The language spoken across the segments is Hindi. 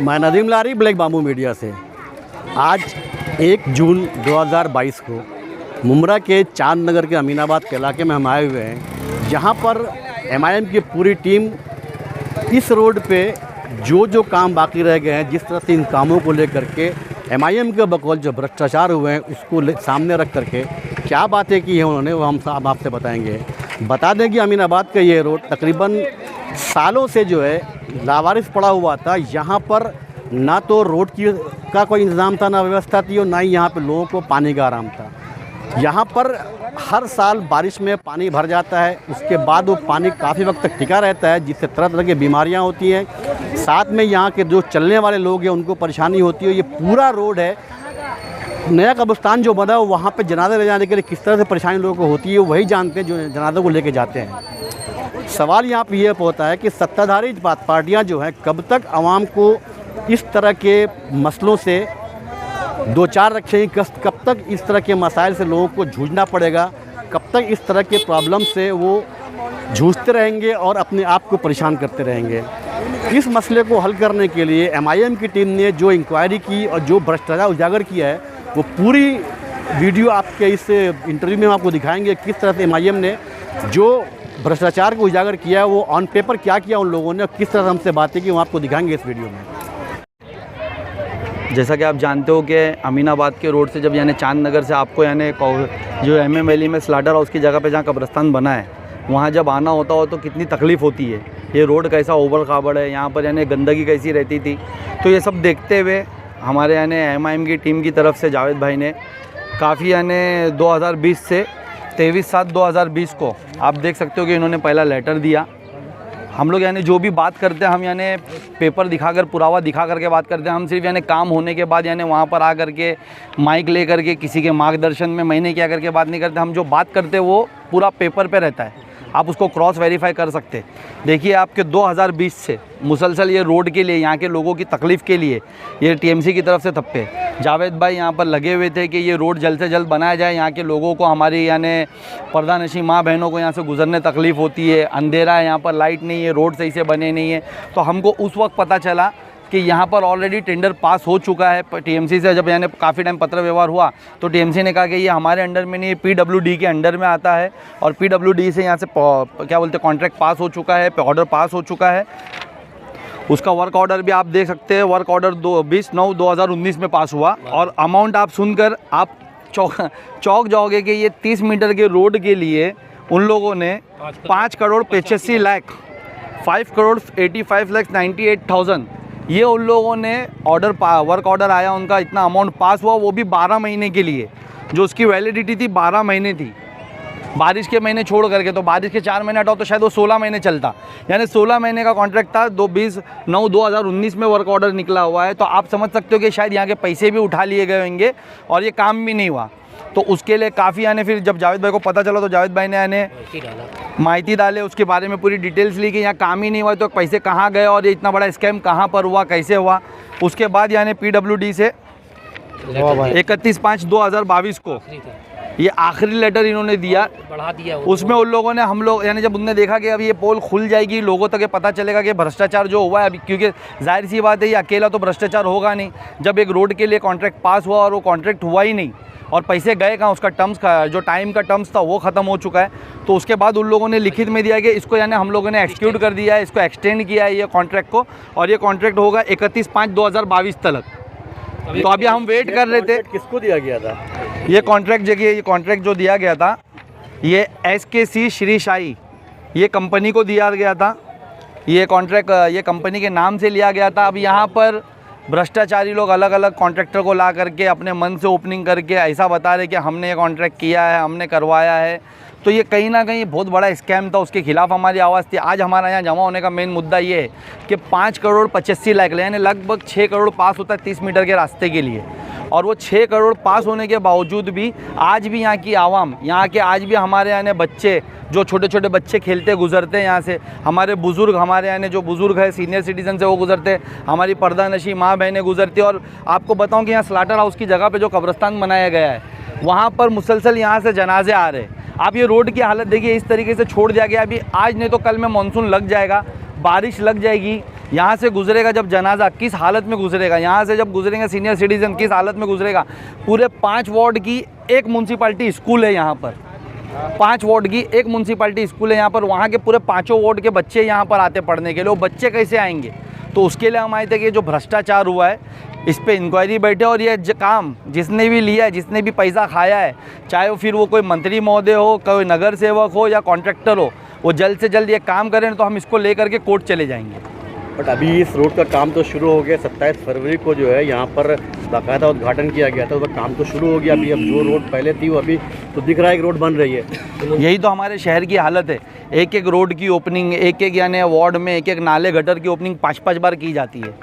मैं नदीम लारी, ब्लैक बाम्बू मीडिया से। आज 1 जून 2022 को मुमरा के चांद नगर के अमीनाबाद के इलाके में हम आए हुए हैं, जहां पर MIM की पूरी टीम इस रोड पे जो काम बाकी रह गए हैं, जिस तरह से इन कामों को लेकर के MIM के बकौल जो भ्रष्टाचार हुए हैं उसको सामने रख करके क्या बातें की हैं उन्होंने, वो हम आपसे बताएंगे। बता दें कि अमीनाबाद का ये रोड तकरीबन सालों से जो है लावारिस पड़ा हुआ था। यहाँ पर ना तो रोड का कोई इंतज़ाम था, ना व्यवस्था थी, और ना ही यहाँ पे लोगों को पानी का आराम था। यहाँ पर हर साल बारिश में पानी भर जाता है, उसके बाद वो पानी काफ़ी वक्त तक टिका रहता है, जिससे तरह तरह की बीमारियाँ होती हैं। साथ में यहाँ के जो चलने वाले लोग हैं उनको परेशानी होती है। ये पूरा रोड है, नया कब्रिस्तान जो बना है वहाँ पे जनाजे ले जाने के लिए किस तरह से परेशानी लोगों को होती है वही जानते हैं जो जनाज़ों को लेके जाते हैं। सवाल यहाँ पे ये होता है कि सत्ताधारी पार्टियाँ जो हैं कब तक आवाम को इस तरह के मसलों से दो चार रखेंगे, कब तक इस तरह के मसाइल से लोगों को जूझना पड़ेगा, कब तक इस तरह के प्रॉब्लम से वो जूझते रहेंगे और अपने आप को परेशान करते रहेंगे। इस मसले को हल करने के लिए MIM की टीम ने जो इंक्वायरी की और जो भ्रष्टाचार उजागर किया है वो पूरी वीडियो आपके इस इंटरव्यू में हम आपको दिखाएंगे। किस तरह से MIM ने जो भ्रष्टाचार को उजागर किया है वो ऑन पेपर क्या किया उन लोगों ने, किस तरह से हमसे बातें की, वो आपको दिखाएंगे इस वीडियो में। जैसा कि आप जानते हो कि अमीनाबाद के रोड से जब यानी चांद नगर से आपको यानी जो MM वैली में स्लाटर हाउस की जगह पे जहाँ कब्रिस्तान बना है वहाँ जब आना होता हो तो कितनी तकलीफ़ होती है। ये रोड कैसा ओबड़ खाबड़ है, यहाँ पर यानी गंदगी कैसी रहती थी। तो ये सब देखते हुए हमारे यानी MIM की टीम की तरफ से जावेद भाई ने काफ़ी यानी 2020 से 23/7/2020 को आप देख सकते हो कि इन्होंने पहला लेटर दिया। हम लोग यानी जो भी बात करते हैं हम यानी पेपर दिखाकर, पुरावा दिखा करके बात करते हैं। हम सिर्फ यानी काम होने के बाद यानी वहाँ पर आ करके माइक ले करके किसी के मार्गदर्शन में मैंने क्या करके बात नहीं करते। हम जो बात करते हैं वो पूरा पेपर पे रहता है, आप उसको क्रॉस वेरीफाई कर सकते। देखिए आपके 2020 से मुसलसल ये रोड के लिए, यहाँ के लोगों की तकलीफ़ के लिए ये TMC की तरफ से थप्पे जावेद भाई यहाँ पर लगे हुए थे कि ये रोड जल्द से जल्द बनाया जाए। यहाँ के लोगों को, हमारी यानी पर्दानशी माँ बहनों को यहाँ से गुजरने तकलीफ़ होती है, अंधेरा है, यहाँ पर लाइट नहीं है, रोड सही से बने नहीं है। तो हमको उस वक्त पता चला कि यहाँ पर ऑलरेडी टेंडर पास हो चुका है TMC से। जब यानी काफ़ी टाइम पत्र व्यवहार हुआ तो TMC ने कहा कि ये हमारे अंडर में नहीं, PWD के अंडर में आता है और PWD से यहाँ से क्या बोलते हैं कॉन्ट्रैक्ट पास हो चुका है, ऑर्डर पास हो चुका है। उसका वर्क ऑर्डर भी आप देख सकते हैं, वर्क ऑर्डर 20/9/2019 में पास हुआ। और अमाउंट आप सुनकर आप चौंक जाओगे कि ये 30 मीटर के रोड के लिए उन लोगों ने 5,85,00,000 5,85,98,000 ये उन लोगों ने वर्क ऑर्डर आया, उनका इतना अमाउंट पास हुआ, वो भी 12 महीने के लिए, जो उसकी वैलिडिटी थी 12 महीने थी, बारिश के महीने छोड़ करके। तो बारिश के 4 महीने हटाओ तो शायद वो 16 महीने चलता, यानी 16 महीने का कॉन्ट्रैक्ट था। 20/9/2019 में वर्क ऑर्डर निकला हुआ है। तो आप समझ सकते हो कि शायद यहाँ के पैसे भी उठा लिए गए होंगे और ये काम भी नहीं हुआ। तो उसके लिए काफ़ी यानी फिर जब जावेद भाई को पता चला तो जावेद भाई ने यानी माहिती डाले, उसके बारे में पूरी डिटेल्स ली कि यहाँ काम ही नहीं हुआ तो पैसे कहाँ गए और ये इतना बड़ा स्कैम कहाँ पर हुआ, कैसे हुआ। उसके बाद यानी PWD से 31/5/2022 को ये आखिरी लेटर इन्होंने बढ़ा दिया। उसमें उन लोगों ने, हम लोग यानी जब उनने देखा कि अब ये पोल खुल जाएगी, लोगों तक ये पता चलेगा कि भ्रष्टाचार जो हुआ है अभी, क्योंकि जाहिर सी बात है ये अकेला तो भ्रष्टाचार होगा नहीं। जब एक रोड के लिए कॉन्ट्रैक्ट पास हुआ और वो कॉन्ट्रैक्ट हुआ ही नहीं और पैसे गए कहाँ, उसका टर्म्स का जो टाइम का टर्म्स था वो ख़त्म हो चुका है। तो उसके बाद उन लोगों ने लिखित में दिया कि इसको यानी हम लोगों ने एक्सक्यूट कर दिया है, इसको एक्सटेंड किया है ये कॉन्ट्रैक्ट को, और ये कॉन्ट्रैक्ट होगा 31/5/2022 तक। तो अभी हम वेट कर रहे थे। किसको दिया गया था ये कॉन्ट्रैक्ट जो दिया गया था ये SKC श्री शाही ये कंपनी को दिया गया था। ये कॉन्ट्रैक्ट ये कंपनी के नाम से लिया गया था। अब यहाँ पर भ्रष्टाचारी लोग अलग अलग कॉन्ट्रैक्टर को ला करके अपने मन से ओपनिंग करके ऐसा बता रहे कि हमने ये कॉन्ट्रैक्ट किया है, हमने करवाया है। तो ये कहीं ना कहीं बहुत बड़ा स्कैम था, उसके खिलाफ हमारी आवाज़ थी। आज हमारा यहाँ जमा होने का मेन मुद्दा ये है कि 5,85,00,000 यानी लगभग 6 करोड़ पास होता है 30 मीटर के रास्ते के लिए। और वो 6 करोड़ पास होने के बावजूद भी आज भी यहाँ की आवाम, यहाँ के आज भी हमारे यहाँ बच्चे, जो छोटे छोटे बच्चे खेलते गुजरते हैं यहाँ से, हमारे बुज़ुर्ग, हमारे यहाँ जो बुज़ुर्ग है सीनियर सिटीजन से वो गुजरते, हमारी पर्दानशी माँ बहनें गुजरती। और आपको बताऊँ कि यहाँ स्लाटर हाउस की जगह पर जो कब्रिस्तान बनाया गया है वहाँ पर मुसलसल यहाँ से जनाजे आ रहे हैं। आप ये रोड की हालत देखिए, इस तरीके से छोड़ दिया गया। अभी आज नहीं तो कल में मानसून लग जाएगा, बारिश लग जाएगी, यहाँ से गुजरेगा जब जनाजा किस हालत में गुजरेगा, यहाँ से जब गुजरेंगे सीनियर सिटीजन किस हालत में गुजरेगा। पूरे 5 वार्ड की एक म्यूनसिपाल्टी स्कूल है यहाँ पर, 5 वार्ड की एक म्यूनसिपाल्टी स्कूल है यहाँ पर। वहाँ के पूरे 5 वार्ड के बच्चे यहाँ पर आते पढ़ने के लिए, वो बच्चे कैसे आएंगे? तो उसके लिए हम आए थे कि जो भ्रष्टाचार हुआ है इस पे इंक्वायरी बैठे, और ये काम जिसने भी लिया है, जिसने भी पैसा खाया है, चाहे वो फिर वो कोई मंत्री महोदय हो, कोई नगर सेवक हो या कॉन्ट्रैक्टर हो, वो जल्द से जल्द ये काम करें तो हम इसको लेकर के कोर्ट चले जाएंगे। बट अभी इस रोड का काम तो शुरू हो गया, 27 फरवरी को जो है यहाँ पर बाकायदा उद्घाटन किया गया था, उसका काम तो शुरू हो गया। अभी अब जो रोड पहले थी वो अभी तो दिख रहा है कि रोड बन रही है। यही तो हमारे शहर की हालत है, एक एक रोड की ओपनिंग, एक एक यानी वार्ड में एक एक नाले गटर की ओपनिंग 5-5 बार की जाती है।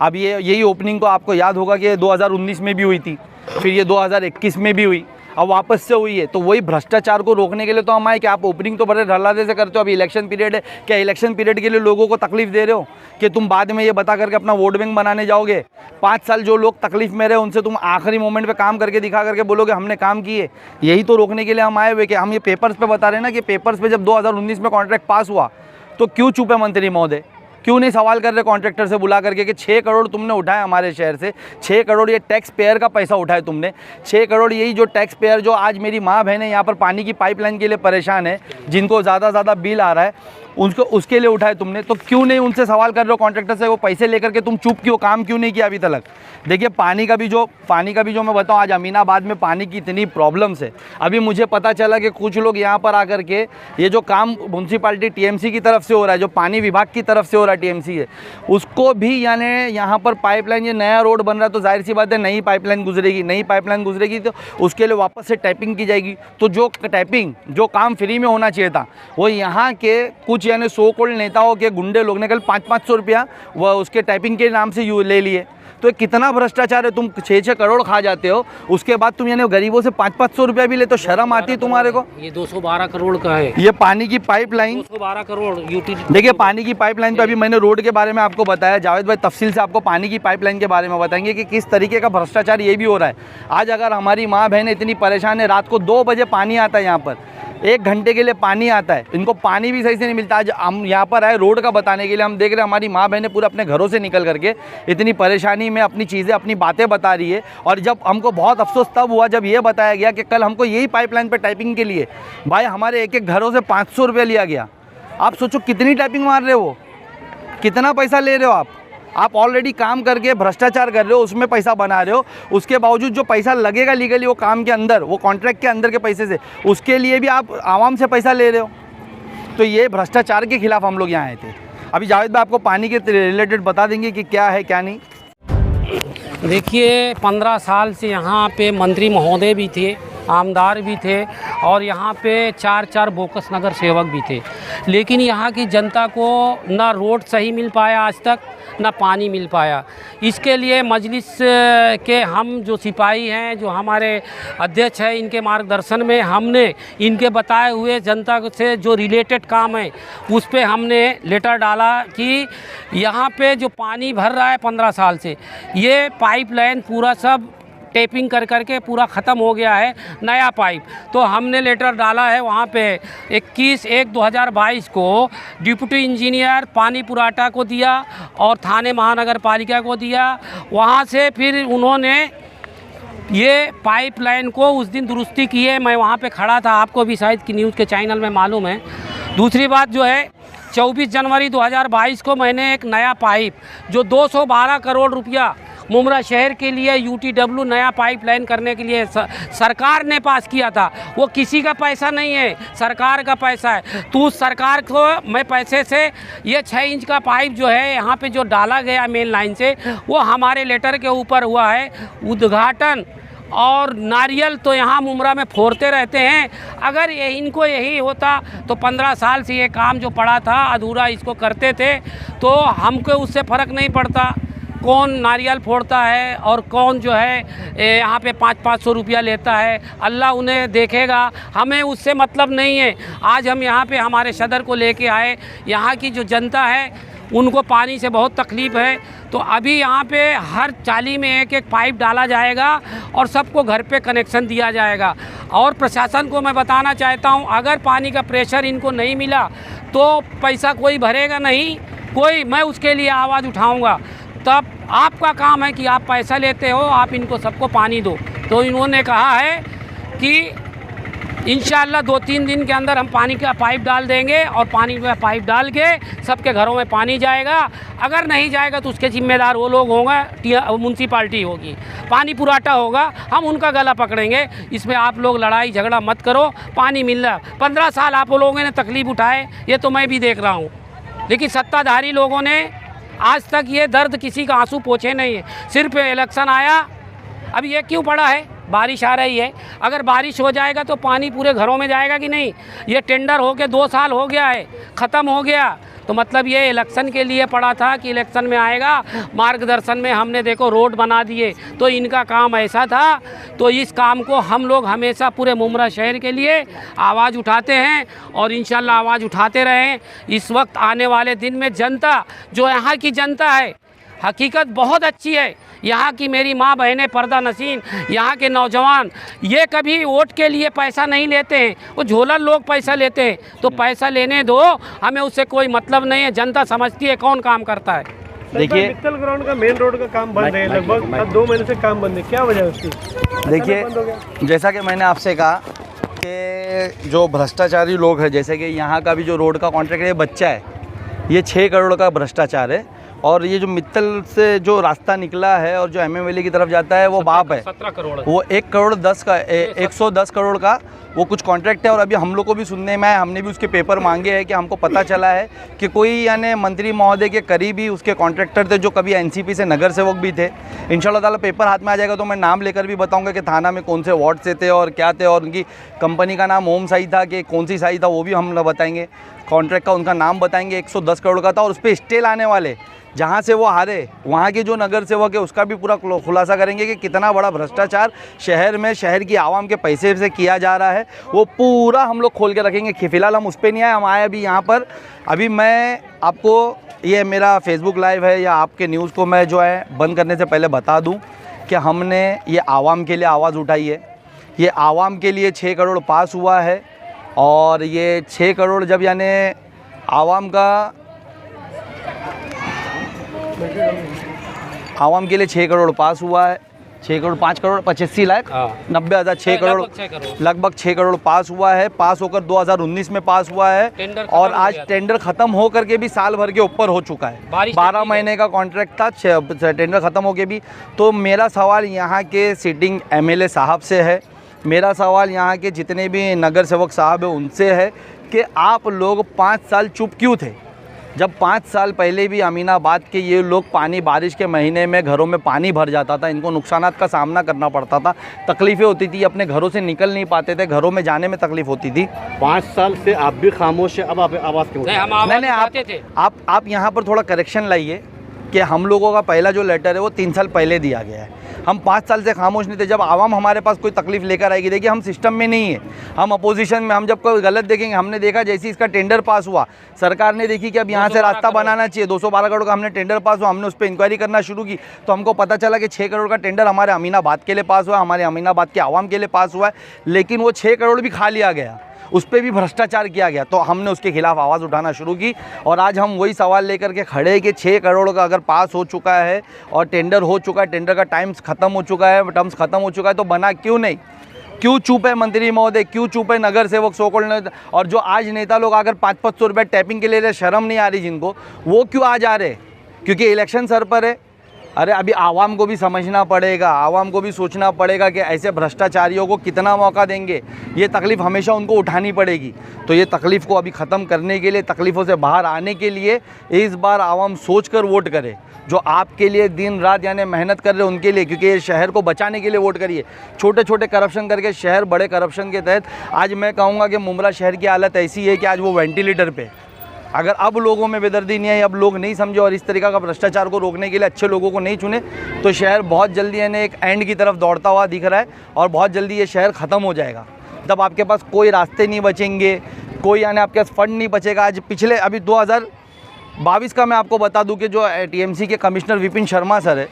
अब यही ओपनिंग को आपको याद होगा कि 2019 में भी हुई थी, फिर ये 2021 में भी हुई, अब वापस से हुई है। तो वही भ्रष्टाचार को रोकने के लिए तो हम आए कि आप ओपनिंग तो बड़े ढलादे से करते हो, अभी इलेक्शन पीरियड है, क्या इलेक्शन पीरियड के लिए लोगों को तकलीफ दे रहे हो कि तुम बाद में ये बता करके अपना वोट बैंक बनाने जाओगे? 5 साल जो लोग तकलीफ में रहे उनसे तुम आखिरी मोमेंट पे काम करके दिखा करके बोलोगे हमने काम किए। यही तो रोकने के लिए हम आए हुए कि हम ये पेपर्स पे बता रहे हैं ना कि पेपर्स पे जब 2019 में कॉन्ट्रैक्ट पास हुआ तो क्यों चुप है मंत्री महोदय? क्यों नहीं सवाल कर रहे कॉन्ट्रैक्टर से बुला करके कि 6 करोड़ तुमने उठाए हमारे शहर से, 6 करोड़ ये टैक्स पेयर का पैसा उठाए तुमने, 6 करोड़ यही जो टैक्स पेयर जो आज मेरी माँ बहनें यहाँ पर पानी की पाइपलाइन के लिए परेशान है, जिनको ज़्यादा बिल आ रहा है, उनको उसके लिए उठाए तुमने, तो क्यों नहीं उनसे सवाल कर रहे हो कॉन्ट्रैक्टर से? वो पैसे लेकर के तुम चुप क्यों, काम क्यों नहीं किया अभी तक? देखिए पानी का भी जो मैं बताऊं, आज अमीनाबाद में पानी की इतनी प्रॉब्लम्स है। अभी मुझे पता चला कि कुछ लोग यहाँ पर आकर के ये जो काम म्यूनसिपाल्टी टीएमसी की तरफ से हो रहा है, जो पानी विभाग की तरफ से हो रहा है टीएमसी है, उसको भी यानी यहाँ पर पाइपलाइन, ये नया रोड बन रहा है तो जाहिर सी बात है नई पाइपलाइन गुजरेगी तो उसके लिए वापस से टैपिंग की जाएगी। तो जो काम फ्री में होना चाहिए था वो यहाँ के कुछ यानी सो कॉल्ड नेताओं के गुंडे लोग ने कल 500 रुपया वह उसके टाइपिंग के नाम से ले लिए। तो कितना भ्रष्टाचार है, तुम 6-6 करोड़ खा जाते हो, उसके बाद तुम यानी गरीबों से 500 रुपया भी ले, तो शर्म आती है तुम्हारे को? ये 212 करोड़ का है, ये पानी की पाइपलाइन 212 करोड़ यूटिलिटी। देखिए पानी की पाइपलाइन पे अभी मैंने रोड के बारे में आपको बताया, जावेद भाई तफसील से आपको पानी की पाइपलाइन के बारे में बताएंगे कि किस तरीके का भ्रष्टाचार ये भी हो रहा है। आज अगर हमारी माँ बहनें इतनी परेशान है, रात को 2 बजे पानी आता है, यहाँ पर 1 घंटे के लिए पानी आता है, इनको पानी भी सही से नहीं मिलता। आज हम यहाँ पर आए रोड का बताने के लिए, हम देख रहे हैं हमारी माँ बहनें पूरे अपने घरों से निकल करके इतनी परेशानी में अपनी चीज़ें, अपनी बातें बता रही है। और जब हमको बहुत अफसोस तब हुआ जब ये बताया गया कि कल हमको यही पाइपलाइन पर टाइपिंग के लिए भाई हमारे एक घरों से 500 रुपये लिया गया। आप सोचो कितनी टाइपिंग मार रहे हो, कितना पैसा ले रहे हो आप ऑलरेडी काम करके भ्रष्टाचार कर रहे हो, उसमें पैसा बना रहे हो, उसके बावजूद जो पैसा लगेगा लीगली वो काम के अंदर, वो कॉन्ट्रैक्ट के अंदर के पैसे से, उसके लिए भी आप आवाम से पैसा ले रहे हो। तो ये भ्रष्टाचार के खिलाफ हम लोग यहाँ आए थे। अभी जावेद भाई आपको पानी के रिलेटेड बता देंगे कि क्या है क्या नहीं। देखिए 15 साल से यहाँ पे मंत्री महोदय भी थे, आमदार भी थे, और यहाँ पे 4 बोकस नगर सेवक भी थे, लेकिन यहाँ की जनता को ना रोड सही मिल पाया आज तक, ना पानी मिल पाया। इसके लिए मजलिस के हम जो सिपाही हैं, जो हमारे अध्यक्ष हैं, इनके मार्गदर्शन में हमने इनके बताए हुए जनता से जो रिलेटेड काम है उस पे हमने लेटर डाला कि यहाँ पे जो पानी भर रहा है 15 साल से, ये पाइपलाइन पूरा सब टेपिंग कर करके पूरा ख़त्म हो गया है, नया पाइप। तो हमने लेटर डाला है वहाँ पे 21/1/2022 को डिप्टी इंजीनियर पानी पुराटा को दिया और थाने महानगर पालिका को दिया। वहाँ से फिर उन्होंने ये पाइपलाइन को उस दिन दुरुस्ती की है, मैं वहाँ पे खड़ा था, आपको भी शायद कि न्यूज़ के चैनल में मालूम है। दूसरी बात जो है 24 जनवरी 2022 को मैंने एक नया पाइप जो 212 करोड़ रुपया मुमरा शहर के लिए यूटीडब्ल्यू नया पाइपलाइन करने के लिए सरकार ने पास किया था। वो किसी का पैसा नहीं है, सरकार का पैसा है। तो उस सरकार को मैं पैसे से ये 6 इंच का पाइप जो है यहाँ पे जो डाला गया मेन लाइन से, वो हमारे लेटर के ऊपर हुआ है उद्घाटन। और नारियल तो यहाँ मुमरा में फोड़ते रहते हैं। अगर ये इनको यही होता तो 15 साल से ये काम जो पड़ा था अधूरा इसको करते थे, तो हमको उससे फ़र्क नहीं पड़ता कौन नारियल फोड़ता है और कौन जो है यहाँ पे 500 रुपया लेता है। अल्लाह उन्हें देखेगा, हमें उससे मतलब नहीं है। आज हम यहाँ पे हमारे सदर को लेके आए, यहाँ की जो जनता है उनको पानी से बहुत तकलीफ़ है। तो अभी यहाँ पे हर चाली में एक पाइप डाला जाएगा और सबको घर पे कनेक्शन दिया जाएगा। और प्रशासन को मैं बताना चाहता हूँ, अगर पानी का प्रेशर इनको नहीं मिला तो पैसा कोई भरेगा नहीं, कोई मैं उसके लिए आवाज़ उठाऊंगा। तब आपका काम है कि आप पैसा लेते हो, आप इनको सबको पानी दो। तो इन्होंने कहा है कि इंशाल्लाह 2-3 दिन के अंदर हम पानी का पाइप डाल देंगे और पानी का पाइप डाल के सबके घरों में पानी जाएगा। अगर नहीं जाएगा तो उसके जिम्मेदार वो लोग होंगे, म्यूनसिपाल्टी होगी, पानी पुराटा होगा, हम उनका गला पकड़ेंगे। इसमें आप लोग लड़ाई झगड़ा मत करो, पानी मिल रहा। 15 साल आप लोगों ने तकलीफ़ उठाए, ये तो मैं भी देख रहा हूँ, लेकिन सत्ताधारी लोगों ने आज तक ये दर्द किसी का आंसू पोंछे नहीं है। सिर्फ इलेक्शन आया, अब ये क्यों पड़ा है, बारिश आ रही है, अगर बारिश हो जाएगा तो पानी पूरे घरों में जाएगा कि नहीं। ये टेंडर हो के 2 साल हो गया है, ख़त्म हो गया, तो मतलब ये इलेक्शन के लिए पड़ा था कि इलेक्शन में आएगा। मार्गदर्शन में हमने देखो रोड बना दिए, तो इनका काम ऐसा था। तो इस काम को हम लोग हमेशा पूरे मुमरा शहर के लिए आवाज़ उठाते हैं और इंशाल्लाह आवाज़ उठाते रहें। इस वक्त आने वाले दिन में जनता, जो यहाँ की जनता है, हकीकत बहुत अच्छी है। यहाँ की मेरी माँ बहनें, पर्दा नशीन, यहाँ के नौजवान, ये कभी वोट के लिए पैसा नहीं लेते हैं, वो झोला लोग पैसा लेते हैं। तो पैसा लेने दो, हमें उससे कोई मतलब नहीं है। जनता समझती है कौन काम करता है। देखिए मित्तल ग्राउंड का मेन रोड का काम बंद है, लगभग अब 2 महीने से काम बंद है, क्या वजह है उसकी? देखिए जैसा कि मैंने आपसे कहा कि जो भ्रष्टाचारी लोग हैं, जैसे कि यहाँ का भी जो रोड का कॉन्ट्रैक्ट है, ये बच्चा है, ये 6 करोड़ का भ्रष्टाचार है। और ये जो मित्तल से जो रास्ता निकला है और जो एमएमएलए की तरफ जाता है वो बाप है, 17 करोड़ वो 1 करोड़ 10 का 110 करोड़ का वो कुछ कॉन्ट्रैक्ट है। और अभी हम लोग को भी सुनने में आया, हमने भी उसके पेपर मांगे हैं कि हमको पता चला है कि कोई यानी मंत्री महोदय के करीबी उसके कॉन्ट्रैक्टर थे जो कभी एनसीपी से नगर सेवक भी थे। इंशाल्लाह ताला पेपर हाथ में आ जाएगा तो मैं नाम लेकर भी बताऊंगा कि थाना में कौन से वार्ड से थे और क्या थे, और उनकी कंपनी का नाम ओम साई था कि कौन सी साई था वो भी हम बताएंगे। कॉन्ट्रैक्ट का उनका नाम बताएंगे, 110 करोड़ का था। और उस पर स्टे लाने वाले, जहाँ से वो हारे, वहाँ के जो नगर सेवक है उसका भी पूरा खुलासा करेंगे कि कितना बड़ा भ्रष्टाचार शहर में, शहर की आवाम के पैसे से किया जा रहा है, वो पूरा हम लोग खोल के रखेंगे। फ़िलहाल हम उस पर नहीं आए, हम आए अभी यहाँ पर। अभी मैं आपको, ये मेरा फेसबुक लाइव है या आपके न्यूज़ को मैं जो है बंद करने से पहले बता दूँ कि हमने ये आवाम के लिए आवाज़ उठाई है। ये आवाम के लिए 6 करोड़ पास हुआ है। और ये 6 करोड़ जब यानी आवाम के लिए 6 करोड़ पास हुआ है, 6 करोड़ 5 करोड़ 85 लाख 90,000, 6 करोड़ लगभग 6 करोड़ पास हुआ है। पास होकर 2019 में पास हुआ है और आज टेंडर ख़त्म हो करके भी साल भर के ऊपर हो चुका है। 12 महीने का कॉन्ट्रैक्ट था, टेंडर ख़त्म हो के भी। तो मेरा सवाल यहाँ के सिटिंग एमएलए साहब से है, मेरा सवाल यहाँ के जितने भी नगर सेवक साहब हैं उनसे है कि आप लोग 5 साल चुप क्यों थे? जब 5 साल पहले भी अमीनाबाद के ये लोग पानी, बारिश के महीने में घरों में पानी भर जाता था, इनको नुकसानात का सामना करना पड़ता था, तकलीफ़ें होती थी, अपने घरों से निकल नहीं पाते थे, घरों में जाने में तकलीफ़ होती थी। 5 साल से आप भी खामोश है, अब आप आवाज़ क्यों? नहीं, आप यहाँ पर थोड़ा करेक्शन लाइए कि हम लोगों का पहला जो लेटर है वो 3 साल पहले दिया गया है। हम 5 साल से खामोश नहीं थे। जब आवाम हमारे पास कोई तकलीफ़ लेकर आएगी, देखिए हम सिस्टम में नहीं है, हम अपोजिशन में, हम जब कोई गलत देखेंगे, हमने देखा जैसे इसका टेंडर पास हुआ, सरकार ने देखी कि अब यहाँ से रास्ता बनाना चाहिए, 212 करोड़ का हमने टेंडर पास हुआ, हमने उस पर इंक्वायरी करना शुरू की, तो हमको पता चला कि 6 करोड़ का टेंडर हमारे अमीनाबाद के लिए पास हुआ, हमारे अमीनाबाद के आवाम के लिए पास हुआ है, लेकिन वो 6 करोड़ भी खा लिया गया, उस पर भी भ्रष्टाचार किया गया। तो हमने उसके खिलाफ आवाज़ उठाना शुरू की और आज हम वही सवाल लेकर के खड़े हैं कि 6 करोड़ का अगर पास हो चुका है और टेंडर हो चुका है, टेंडर का टाइम्स ख़त्म हो चुका है, टर्म्स ख़त्म हो चुका है, तो बना क्यों नहीं? क्यों चुप है मंत्री महोदय, क्यों चुप है नगर सेवक सोकोल? और जो आज नेता लोग अगर 500 रुपये टैपिंग के लिए शर्म नहीं आ रही जिनको, वो क्यों आज आ रहे? क्योंकि इलेक्शन सर पर है। अरे अभी आवाम को भी समझना पड़ेगा, आवाम को भी सोचना पड़ेगा कि ऐसे भ्रष्टाचारियों को कितना मौका देंगे। ये तकलीफ़ हमेशा उनको उठानी पड़ेगी। तो ये तकलीफ़ को अभी ख़त्म करने के लिए, तकलीफ़ों से बाहर आने के लिए इस बार आवाम सोच कर वोट करे। जो आपके लिए दिन रात यानी मेहनत कर रहे हैं उनके लिए, क्योंकि ये शहर को बचाने के लिए वोट करिए। छोटे छोटे करप्शन करके शहर बड़े करप्शन के तहत आज मैं कहूँगा कि मुमरा शहर की हालत ऐसी है कि आज वो वेंटिलेटर पे। अगर अब लोगों में बेदर्दी नहीं आई, अब लोग नहीं समझे और इस तरीक़ा का भ्रष्टाचार को रोकने के लिए अच्छे लोगों को नहीं चुने, तो शहर बहुत जल्दी यानी एक एंड की तरफ दौड़ता हुआ दिख रहा है और बहुत जल्दी ये शहर ख़त्म हो जाएगा। जब आपके पास कोई रास्ते नहीं बचेंगे, कोई यानी आपके पास फंड नहीं बचेगा। आज पिछले अभी 2022 का मैं आपको बता दूं कि जो टीएमसी के कमिश्नर विपिन शर्मा सर है,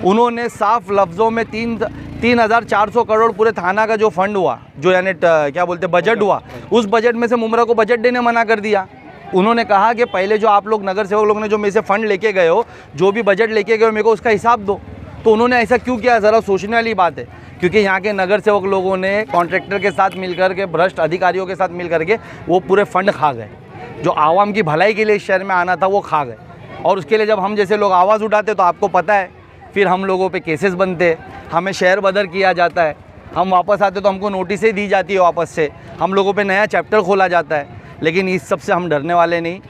उन्होंने साफ लफ्ज़ों में 3,400 करोड़ पूरे थाना का जो फंड हुआ, जो यानी क्या बोलते बजट हुआ, उस बजट में से मुमरा को बजट देने मना कर दिया। उन्होंने कहा कि पहले जो आप लोग नगर सेवक लोगों ने जो मेरे से फ़ंड लेके गए हो, जो भी बजट लेके गए हो, मेरे को उसका हिसाब दो। तो उन्होंने ऐसा क्यों किया, ज़रा सोचने वाली बात है। क्योंकि यहाँ के नगर सेवक लोगों ने कॉन्ट्रैक्टर के साथ मिलकर के, भ्रष्ट अधिकारियों के साथ मिल करके वो पूरे फंड खा गए। जो आवाम की भलाई के लिए इस शहर में आना था वो खा गए। और उसके लिए जब हम जैसे लोग आवाज़ उठाते तो आपको पता है फिर हम लोगों पे केसेस बनते, हमें शहर बदर किया जाता है, हम वापस आते तो हमको नोटिसें दी जाती है वापस से, हम लोगों पे नया चैप्टर खोला जाता है। लेकिन इस सब से हम डरने वाले नहीं।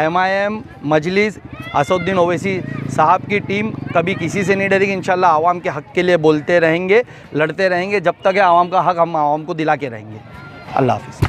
MIM मजलिस असदुद्दीन ओवैसी साहब की टीम कभी किसी से नहीं डरेगी। इंशाल्लाह आवाम के हक़ के लिए बोलते रहेंगे, लड़ते रहेंगे, जब तक है आवाम का हक़ हम आवाम को दिला के रहेंगे। अल्लाह हाफ़िज़।